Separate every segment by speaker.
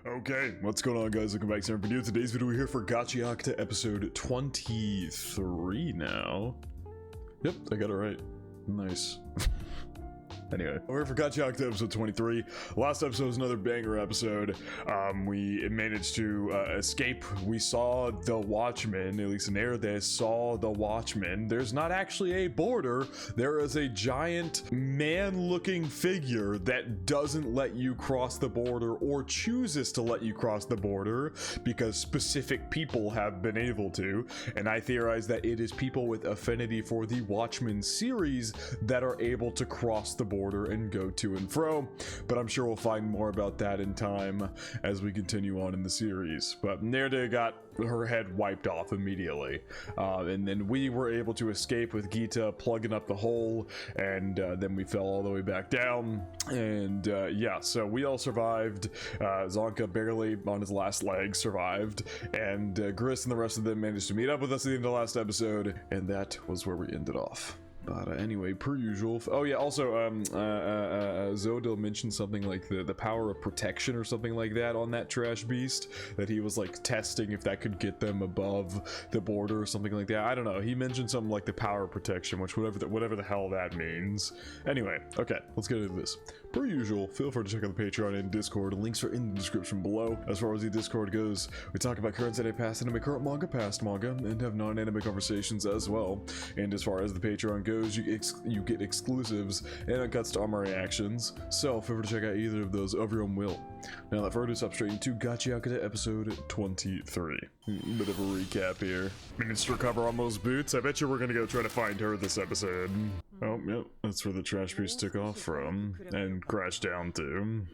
Speaker 1: Okay, what's going on, guys? Welcome back to another video. Today's video, we're here for Gachiakuta episode 23 now. Yep, I got it right. Nice. Anyway, we're here for Gachiakuta episode 23. Last episode was another banger episode. We managed to escape. We saw the Watchman, at least in there, they saw the Watchman. There's not actually a border. There is a giant man-looking figure that doesn't let you cross the border or chooses to let you cross the border because specific people have been able to. And I theorize that it is people with affinity for the Watchmen series that are able to cross the border and go to and fro, but I'm sure we'll find more about that in time as we continue on in the series. But Nerda got her head wiped off immediately, and then we were able to escape with Gita plugging up the hole, and then we fell all the way back down, and yeah, so we all survived. ZANKA barely on his last leg survived, and Gris and the rest of them managed to meet up with us at the end of the last episode, and that was where we ended off. But anyway, per usual. Oh yeah, also, Zodil mentioned something like the power of protection or something like that on that trash beast, that he was like testing if that could get them above the border or something like that. I don't know. He mentioned something like the power of protection, which whatever the hell that means. Anyway, okay, let's get into this. Per usual, feel free to check out the Patreon and Discord. Links are in the description below. As far as the Discord goes, we talk about current anime, past anime, current manga, past manga, and have non-anime conversations as well. And as far as the Patreon goes, you get exclusives and uncuts to all my reactions, so feel free to check out either of those of your own will. Now that further, stop straight into Gachiakuta episode 23. Bit of a recap here. Managed to recover all those boots. I bet you we're gonna go try to find her this episode. Oh, yep, that's where the trash piece took off from and crashed down to.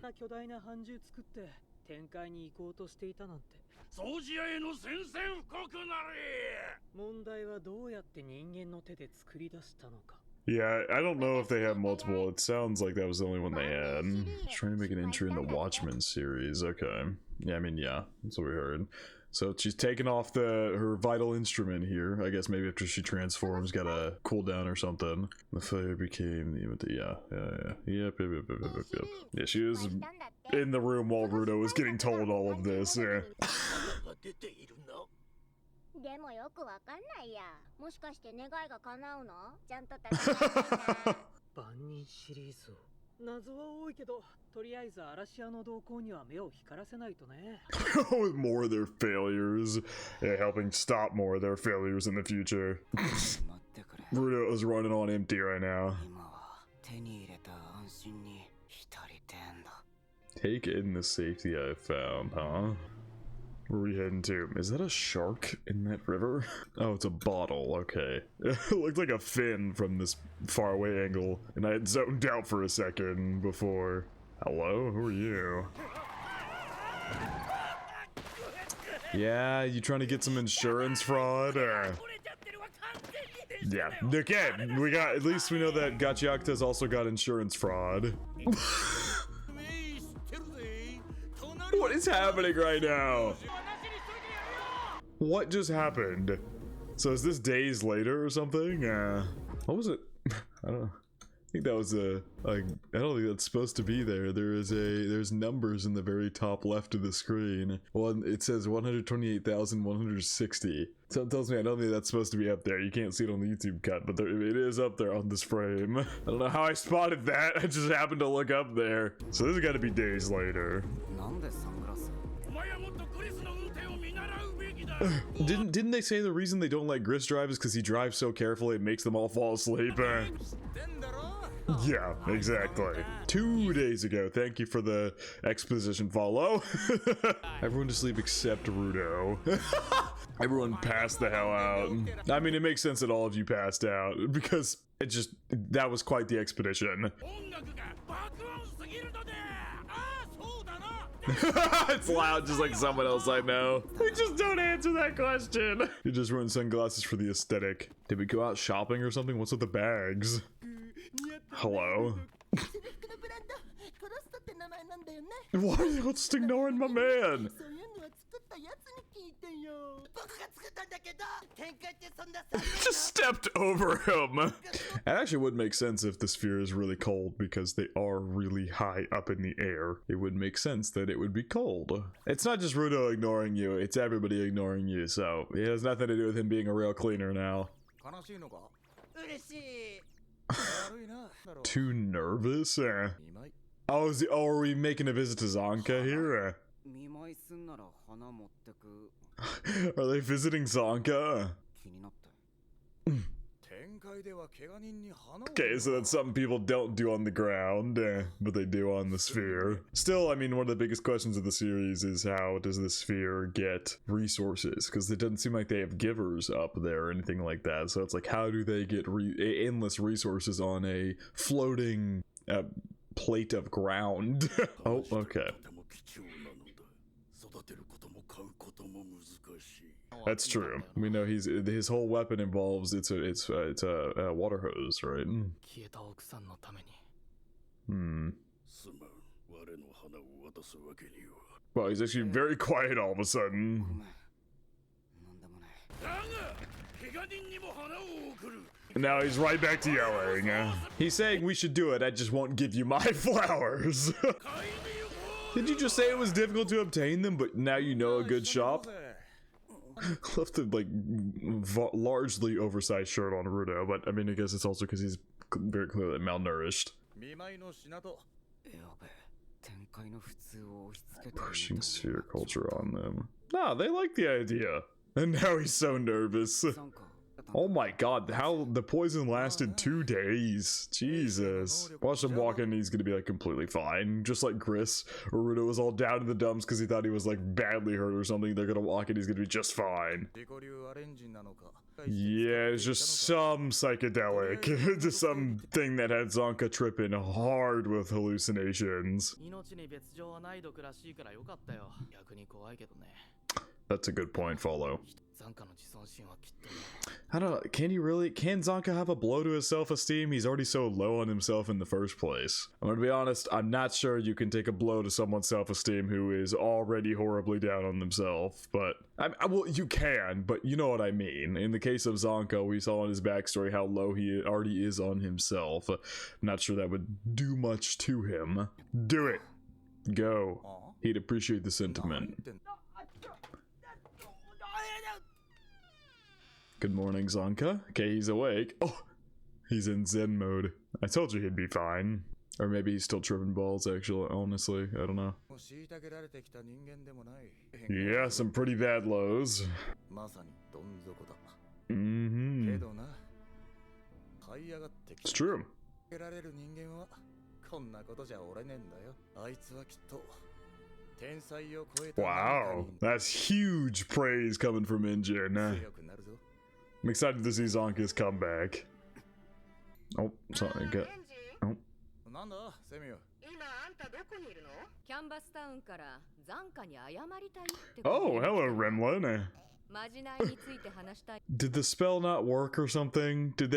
Speaker 1: 展開に行こうとしていたなんて。掃除屋への宣戦布告なれ。問題はどうやって人間の手で作り出したのか。Yeah, I don't know if they have multiple. It sounds like that was the only one they had. Trying to make an entry in the Watchmen series. Okay. Yeah, I mean, yeah, that's what we heard. So she's taking off her vital instrument here. I guess maybe after she transforms, got a cooldown or something. The fire became the Yep. Yeah, she was in the room while Rudo was getting told all of this. Yeah. でもよくわかんないや。もしかして願いが叶うの？ちゃんと立ち上がってな。万人シリーズ。謎は多いけど、とりあえず嵐屋の動向には目を光らせないとね。With more of their failures, yeah, helping stop more of their failures in the future. Rudo is running on empty right now. Take in the safety I found, huh? Where are we heading to? Is that a shark in that river? Oh, it's a bottle, okay. It looked like a fin from this faraway angle, and I had zoned out for a second before. Hello? Who are you? Yeah, you trying to get some insurance fraud? Yeah, okay, at least we know that Gachiakuta's also got insurance fraud. What is happening right now? What just happened? So is this days later or something? What was it? I don't know. I think that was I don't think that's supposed to be there. There's numbers in the very top left of the screen. Well, it says 128,160. So it tells me I don't think that's supposed to be up there. You can't see it on the YouTube cut, but it is up there on this frame. I don't know how I spotted that. I just happened to look up there. So this has got to be days later. Didn't they say the reason they don't let Gris drive is because he drives so carefully it makes them all fall asleep? Yeah, exactly. 2 days ago. Thank you for the exposition follow. Everyone to sleep except Rudo. Everyone passed the hell out. I mean, it makes sense that all of you passed out because that was quite the expedition. It's loud just like someone else I know. We just don't answer that question. You're just wearing sunglasses for the aesthetic. Did we go out shopping or something? What's with the bags? Hello? Why are you just ignoring my man? Just stepped over him. It actually would make sense if the sphere is really cold because they are really high up in the air. It would make sense that it would be cold. It's not just Rudo ignoring you, it's everybody ignoring you, so it has nothing to do with him being a real cleaner now. Too nervous? Oh, are we making a visit to ZANKA here? Are they visiting ZANKA? Okay, so that's something people don't do on the ground, but they do on the sphere. Still, I mean, one of the biggest questions of the series is how does the sphere get resources? Because it doesn't seem like they have givers up there or anything like that. So it's like, how do they get endless resources on a floating plate of ground? Oh, okay. That's true. We know his whole weapon involves it's a water hose, right? Well, he's actually very quiet all of a sudden. And now he's right back to yelling. He's saying we should do it, I just won't give you my flowers. Did you just say it was difficult to obtain them, but now you know a good shop? Left the like largely oversized shirt on Rudo, but I mean, I guess it's also because he's very clearly malnourished. Pushing sphere culture on them. Nah, they like the idea. And now he's so nervous. Oh my god, how the poison lasted 2 days. Jesus. Watch him walk in, he's gonna be like completely fine. Just like Chris, Rudo was all down in the dumps because he thought he was like badly hurt or something. They're gonna walk in, he's gonna be just fine. Yeah, it's just some psychedelic. Just something that had ZANKA tripping hard with hallucinations. That's a good point, Follow. I don't know, can ZANKA have a blow to his self-esteem? He's already so low on himself in the first place. I'm gonna be honest, I'm not sure you can take a blow to someone's self-esteem who is already horribly down on themselves, but well, you can, but you know what I mean. In the case of ZANKA, we saw in his backstory how low he already is on himself. I'm not sure that would do much to him. Do it. Go. He'd appreciate the sentiment. Good morning, ZANKA. Okay, he's awake. Oh, he's in Zen mode. I told you he'd be fine. Or maybe he's still tripping balls, actually, honestly. I don't know. Yeah, some pretty bad lows. It's true. Wow, that's huge praise coming from Injin. I'm excited to see ZANKA's comeback. Oh, sorry, oh. Oh, hello, Remlin. Did the spell not work or something? Did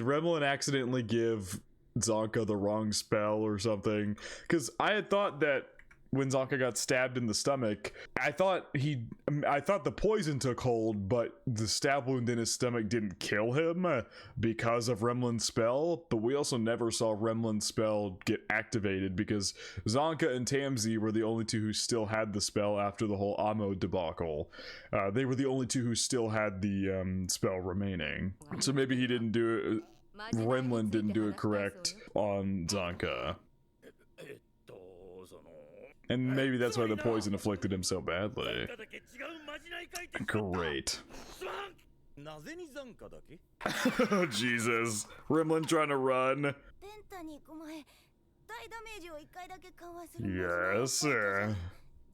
Speaker 1: Remlin accidentally give ZANKA the wrong spell or something? Because I had thought that when ZANKA got stabbed in the stomach, I thought the poison took hold, but the stab wound in his stomach didn't kill him because of Remlin's spell. But we also never saw Remlin's spell get activated because ZANKA and Tamsi were the only two who still had the spell after the whole Amo debacle. They were the only two who still had the spell remaining. So maybe he didn't do it. Remlin didn't do it correct on ZANKA. And maybe that's why the poison afflicted him so badly. Great. Oh, Jesus. Remlin trying to run. Yes.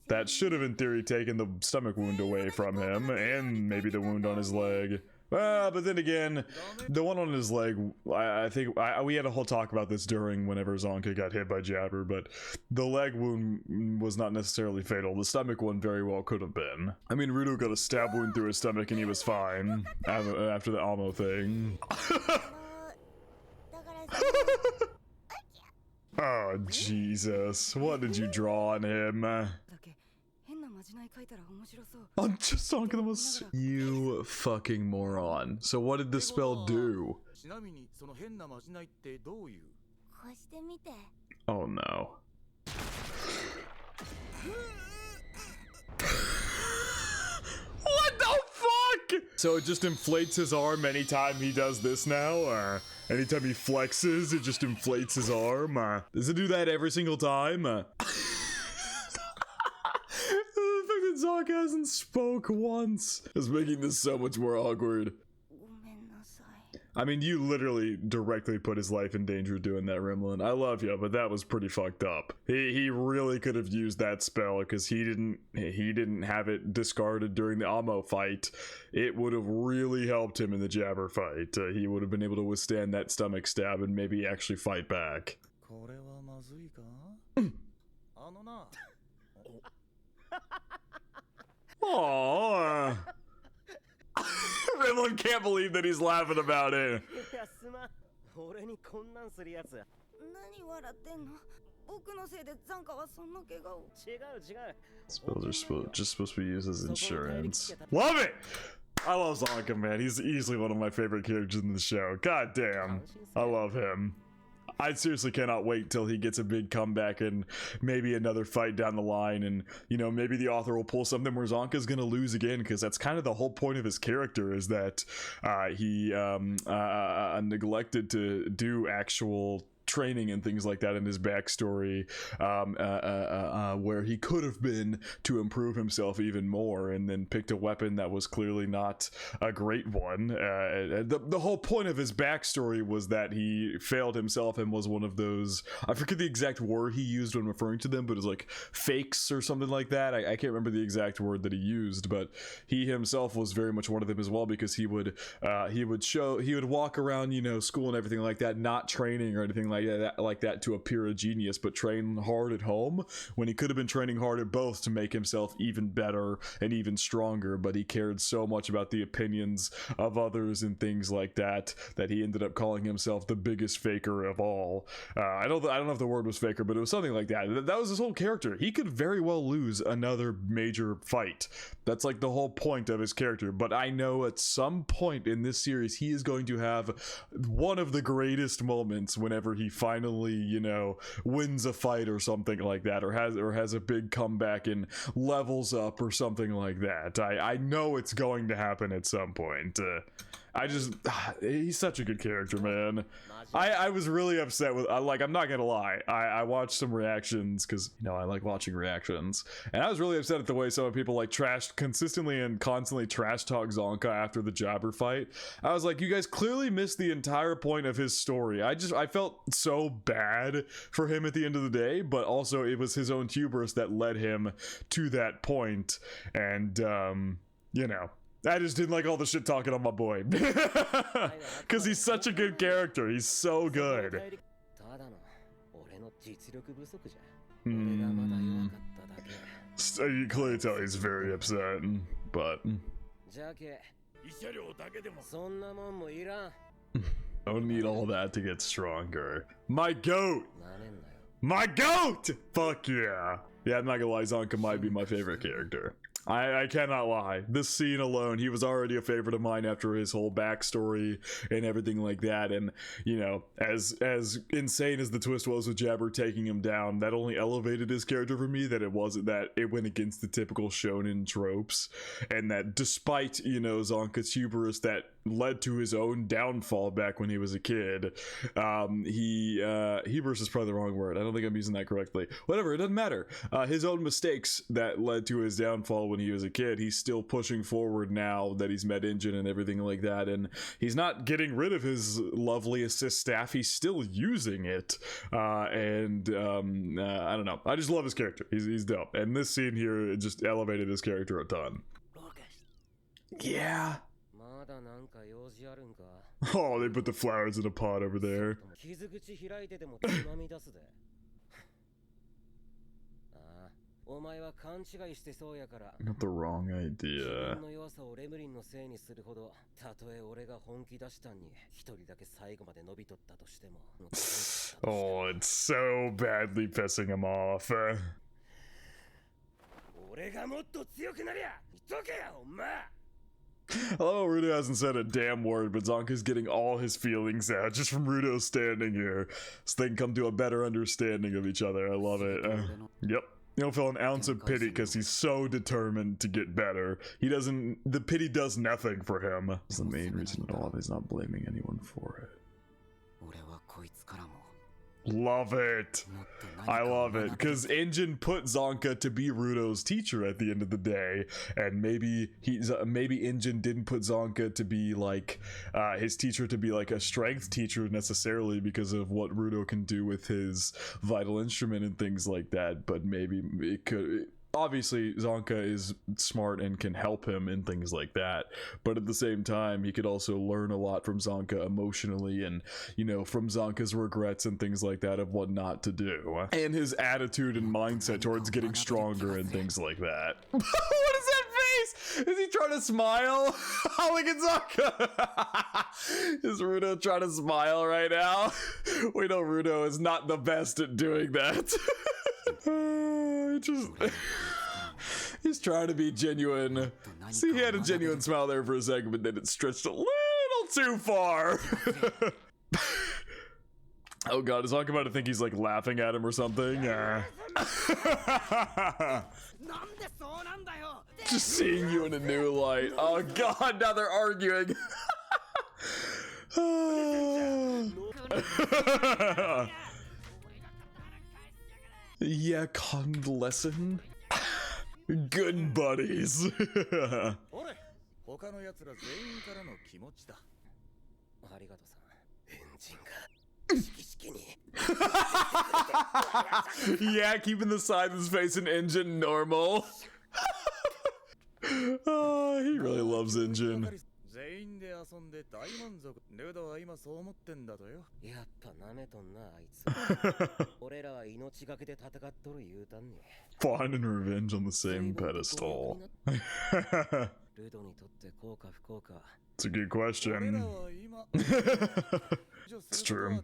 Speaker 1: That should have, in theory, taken the stomach wound away from him, and maybe the wound on his leg. But then again, the one on his leg, I think we had a whole talk about this whenever ZANKA got hit by Jabber, but the leg wound was not necessarily fatal. The stomach one very well could have been. I mean, Rudo got a stab wound through his stomach and he was fine after the Amo thing. Oh, Jesus. What did you draw on him? I'm just talking about you fucking moron. So what did the spell do? Oh no. What the fuck? So it just inflates his arm anytime he does this now, or anytime he flexes, it just inflates his arm? Does it do that every single time? The fact that ZANKA hasn't spoke once is making this so much more awkward. I mean, you literally directly put his life in danger doing that, Rimlin. I love you, but that was pretty fucked up. He really could have used that spell because he didn't have it discarded during the Amo fight. It would have really helped him in the Jabber fight. He would have been able to withstand that stomach stab and maybe actually fight back. Aww. Rimlin can't believe that he's laughing about it. Spells are just supposed to be used as insurance. Love it! I love ZANKA, man. He's easily one of my favorite characters in the show. God damn. I love him. I seriously cannot wait till he gets a big comeback and maybe another fight down the line, and you know, maybe the author will pull something where Zanka's gonna lose again, because that's kind of the whole point of his character, is that he neglected to do actual training and things like that in his backstory, where he could have been to improve himself even more, and then picked a weapon that was clearly not a great one. The whole point of his backstory was that he failed himself and was one of those, I forget the exact word he used when referring to them, but it was like fakes or something like that. I can't remember the exact word that he used, but he himself was very much one of them as well, because he would walk around, you know, school and everything like that, not training or anything like that to appear a genius, but train hard at home when he could have been training hard at both to make himself even better and even stronger. But he cared so much about the opinions of others and things like that he ended up calling himself the biggest faker of all. I don't know if the word was faker, but it was something like that. That was his whole character. He could very well lose another major fight. That's like the whole point of his character. But I know at some point in this series he is going to have one of the greatest moments whenever he finally, you know, wins a fight or something like that, or has a big comeback and levels up or something like that. I know it's going to happen at some point. He's such a good character, man. I was really upset with, like, I'm not gonna lie, I watched some reactions, because, you know, I like watching reactions, and I was really upset at the way some people like consistently and constantly trash talk ZANKA after the Jabber fight. I was like, you guys clearly missed the entire point of his story. I felt so bad for him at the end of the day, but also it was his own hubris that led him to that point, and you know, I just didn't like all the shit talking on my boy. Because he's such a good character. He's so good. So you can clearly tell he's very upset, but don't need all that to get stronger. My goat! My goat! Fuck yeah. Yeah, I'm not gonna lie, ZANKA might be my favorite character. I cannot lie. This scene alone, he was already a favorite of mine after his whole backstory and everything like that. And, you know, as insane as the twist was with Jabber taking him down, that only elevated his character for me, that it wasn't that it went against the typical shonen tropes. And that despite, you know, Zanka's hubris that led to his own downfall back when he was a kid, hubris is probably the wrong word. I don't think I'm using that correctly. Whatever, it doesn't matter. His own mistakes that led to his downfall when he was a kid, he's still pushing forward now that he's met Engine and everything like that, and he's not getting rid of his lovely assist staff. He's still using it, I don't know. I just love his character. He's dope, and this scene here, it just elevated his character a ton. Yeah. Oh, they put the flowers in a pot over there. Not the wrong idea. Oh, it's so badly pissing him off. Hello, Rudo hasn't said a damn word, but Zanka's getting all his feelings out just from Rudo standing here, so they can come to a better understanding of each other. I love it. Yep. You don't feel an ounce of pity because he's so determined to get better. He doesn't. The pity does nothing for him. That's the main reason at all. He's not blaming anyone for it. Love it. I love it because Injin put Zanka to be Rudo's teacher at the end of the day, and maybe Injin didn't put Zanka to be like his teacher, to be like a strength teacher necessarily because of what Rudo can do with his vital instrument and things like that, but maybe it could. Obviously, Zanka is smart and can help him in things like that, but at the same time, he could also learn a lot from Zanka emotionally and, you know, from Zanka's regrets and things like that of what not to do. And his attitude and mindset towards getting stronger and things like that. What is that face? Is he trying to smile? Oh, look at Zanka. Is Rudo trying to smile right now? We know Rudo is not the best at doing that. He's trying to be genuine. See, he had a genuine smile there for a second, but then it stretched a little too far. Oh god, is Zanka about to think he's like laughing at him or something? Just seeing you in a new light. Oh god, now they're arguing. Yeah, convalescent. Good buddies. Yeah, keeping the side of his face and Injin normal. Oh, he really loves Injin. Fawn and revenge on the same pedestal. It's a good question. It's true.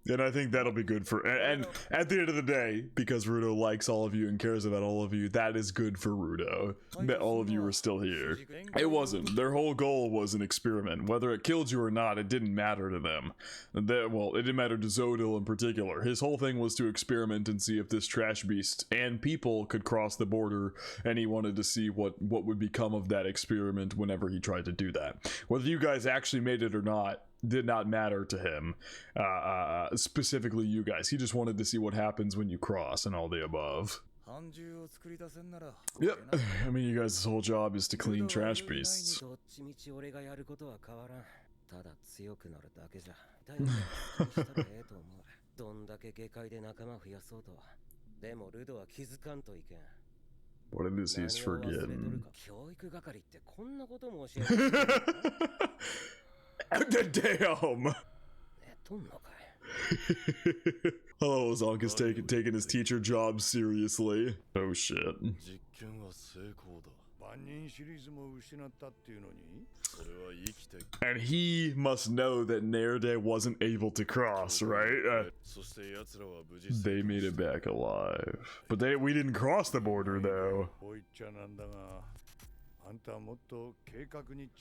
Speaker 1: And I think that'll be good for, and at the end of the day, because Rudo likes all of you and cares about all of you, that is good for Rudo, that all of you are still here. It wasn't. Their whole goal was an experiment. Whether it killed you or not, it didn't matter to them. Well, it didn't matter to Zodil in particular. His whole thing was to experiment and see if this trash beast and people could cross the border, and he wanted to see what would become of that experiment whenever he tried to do that. Whether you guys actually made it or not did not matter to him, specifically you guys. He just wanted to see what happens when you cross and all the above. Yep, I mean, you guys' whole job is to clean trash beasts. What it is he's forgetting. Damn! Oh, Zanka's taking his teacher job seriously. Oh shit. And he must know that Nerde wasn't able to cross, right? They made it back alive. But we didn't cross the border though.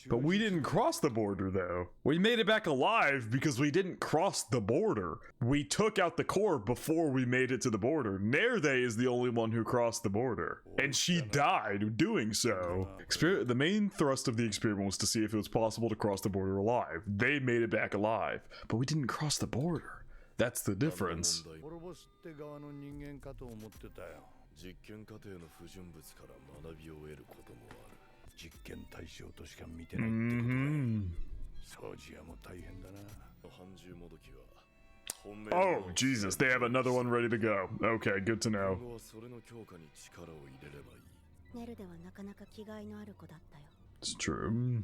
Speaker 1: But we didn't cross the border though. We made it back alive because we didn't cross the border. We took out the core before we made it to the border. Nerde is the only one who crossed the border. And she died doing so. The main thrust of the experiment was to see if it was possible to cross the border alive. They made it back alive, but we didn't cross the border. That's the difference. Oh, Jesus, they have another one ready to go. Okay, good to know. It's true.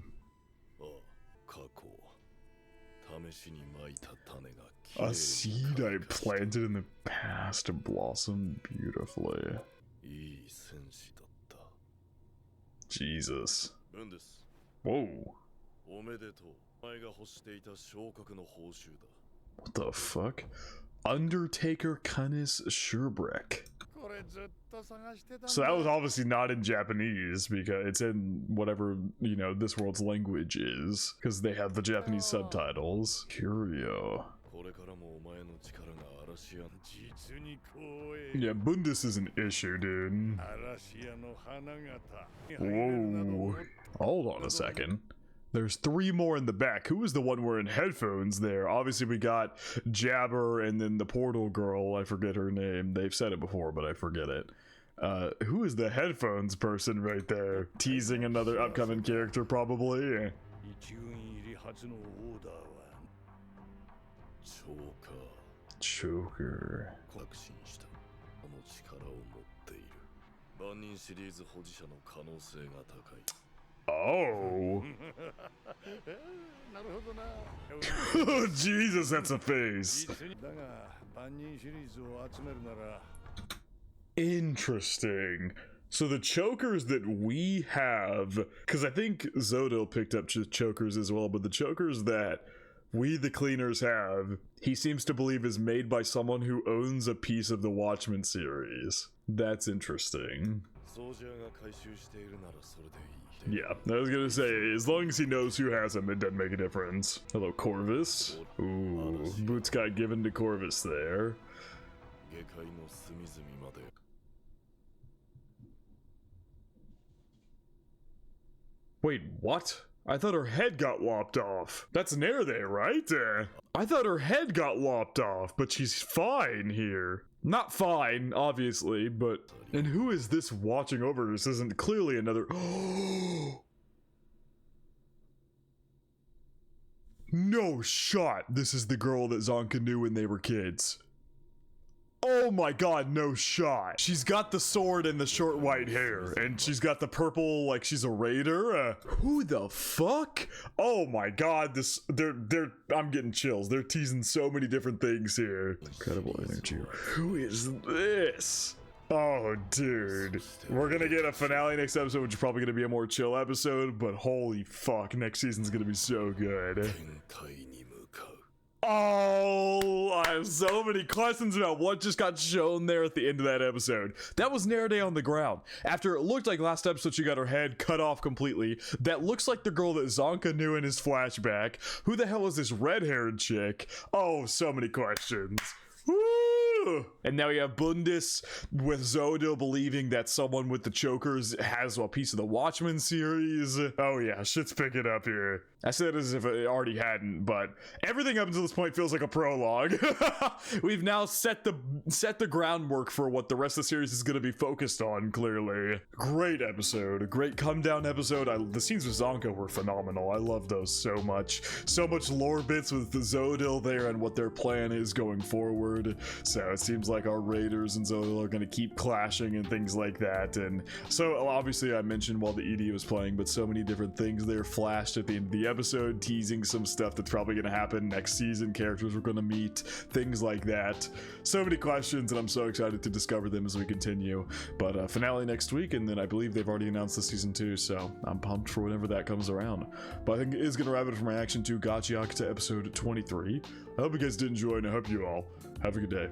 Speaker 1: A seed I planted in the past blossomed beautifully. Jesus. Whoa. What the fuck? Undertaker Cunnis Sherbrick. So that was obviously not in Japanese, because it's in whatever, you know, this world's language is, because they have the Japanese subtitles. Curio. Yeah, Bundus is an issue, dude. Whoa. Hold on a second. There's 3 more in the back. Who was the one wearing headphones there? Obviously, we got Jabber and then the portal girl. I forget her name. They've said it before, but I forget it. Who is the headphones person right there? Teasing another upcoming character, probably. Choker. Oh. Jesus, that's a face. Interesting. So the chokers that we have, because I think Zodil picked up chokers as well, but the chokers that we the cleaners have, he seems to believe is made by someone who owns a piece of the Watchmen series. That's interesting. Yeah, I was gonna say, as long as he knows who has him, it doesn't make a difference. Hello, Corvus. Ooh, boots got given to Corvus there. Wait, what? I thought her head got lopped off. That's Nair there, right? I thought her head got lopped off, but she's fine here. Not fine, obviously, but... And who is this watching over? This isn't clearly another... No shot! This is the girl that ZANKA knew when they were kids. Oh my god, no shot. She's got the sword and the short white hair, and she's got the purple, like she's a raider. Who the fuck? Oh my god, I'm getting chills. They're teasing so many different things here. Incredible energy. Who is this? Oh, dude. We're gonna get a finale next episode, which is probably gonna be a more chill episode, but holy fuck, next season's gonna be so good. Oh, I have so many questions about what just got shown there at the end of that episode. That was Nerede on the ground. After it looked like last episode she got her head cut off completely. That looks like the girl that ZANKA knew in his flashback. Who the hell is this red-haired chick? Oh, so many questions. Woo! And now we have Bundus with Zodil believing that someone with the chokers has a piece of the Watchmen series. Oh yeah, shit's picking up here. I said it as if it already hadn't, but everything up until this point feels like a prologue. We've now set the groundwork for what the rest of the series is going to be focused on, clearly. Great episode. A great come down episode. The scenes with ZANKA were phenomenal. I love those so much. So much lore bits with the Zodil there and what their plan is going forward. So it seems like our Raiders and Zodil are going to keep clashing and things like that. And so obviously I mentioned while the ED was playing, but so many different things there flashed at the end of the episode, teasing some stuff that's probably going to happen next season, characters we're going to meet, things like that. So many questions, and I'm so excited to discover them as we continue. But finale next week, and then I believe they've already announced the season 2, so I'm pumped for whenever that comes around. But I think it is going to wrap it for my reaction to Gachiakuta episode 23. I hope you guys did enjoy, and I hope you all have a good day.